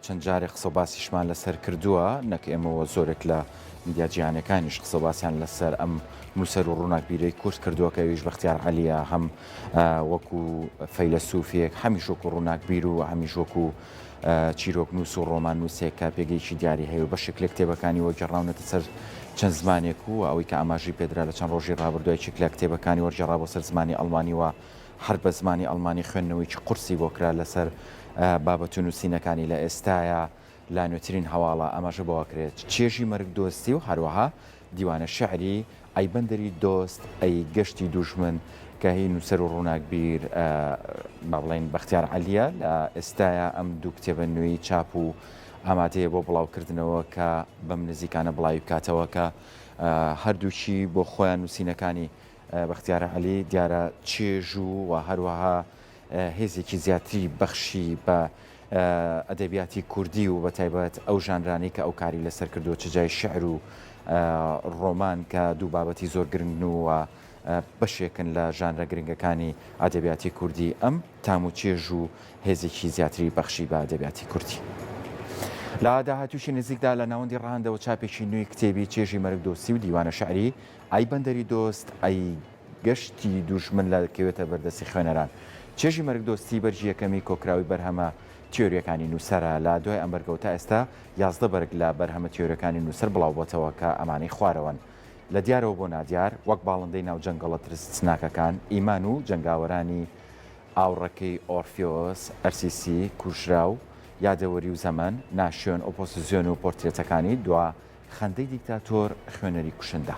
چەند جارێک قسە باسیشمان لەسەر کردووە نەک ئێمەوە زۆرێک لە میدیا جیهانەکانیش قسە باسییان لەسەر ئەم نووسەر و ڕووناکبیرەی کورد کردووە کە ئەویش بەختیار عەلیە هەم وەکو فەیلسوفێک هەمیش وەکو ڕووناکبیر و هەمیش وەکو چیرۆک نووس و ڕۆمان نووسێک کە پێگەیشی دیاری هەیە و بەشێک لە کتێبەکانی وەگەڕاونەتە سەر چەند زمانێک و ئەوەی کە ئاماژی پێدرا لە چەند ڕۆژی ڕابردوایەکی لە کتێبەکانی وەرجێڕا بۆ سەر زمانی ئەڵمانی و هەر بە زمانی ئەڵمانی خوێندنەوەی قورسی بۆ کرا لەسەر بابەت و نووسینەکانی لە ئێستاە لا نوێترین هەواڵە ئەمەژە بۆکرێت چێژی مەرگ دۆستی و هەروەها دیوانە شعری ئەی بەندەری دۆست ئەی گەشتی دوژمن کە هی نووسەر و ڕووناکبیر با بڵێن بەختیار عەلیە لە ئێستاە ئەم دوو کتێبە نوێی چاپ و ئامادەیە بۆ بڵاوکردنەوە کە بەم نزیکانە بڵاوی بکاتەوە کە هەردووچی بۆ خۆیان نووسینەکانی بەختیار عەلی دیارە چێژ و هەروەها هێزێکی زیاتری بەخشی بە ئەدەبیاتی کوردی و بەتایبەت ئەو ژانرانی کە ئەو کاری لەسەر کردووە چجای شعر و ڕۆمان کە دوو بابەتی زۆر گرنگن و بەشێکن لە ژانرە گرنگەکانی ئەدەبیاتی کوردی ئەم تام و چێژ و هێزێکی زیاتری بەخشی بە ئەدەبیاتی کوردی. لە داهاتووشی نزیکدا لە ناوەندی ڕاهەندەوە چاپێکی نوێی کتێبی چێژی مەرگ دۆستی و دیوانە شعری ئەی بەندەری دۆست ئەی گەشتی دوژمن لەکەوێتە بەردەستی خوێنەران. چێژی مەرگ دۆستی بەرجی یەکەمی کۆکراوی بەرهەمە تیۆریەکانی نووسەرە لە دوای ئەم بەرگەوە تا ئێستا 11 بەرگ لە بەرهەمە تیۆریەکانی نووسەر بڵاو بۆتەوە کە ئەمانەی خوارەوەن لە دیارەوە بۆ نادیار وەک باڵندەی ناو جەنگەڵە ترسناکەکان ئیمان و جەنگاوەرانی ئاوڕەکەی ئۆرفیۆس ئەرسیسی کوژرا و یادەوەری و زەمن ناشیۆن ئۆپۆسیزیۆن و پۆرترێتەکانی دوا خەندەی دیکتاتۆر خوێنەری کوشندا.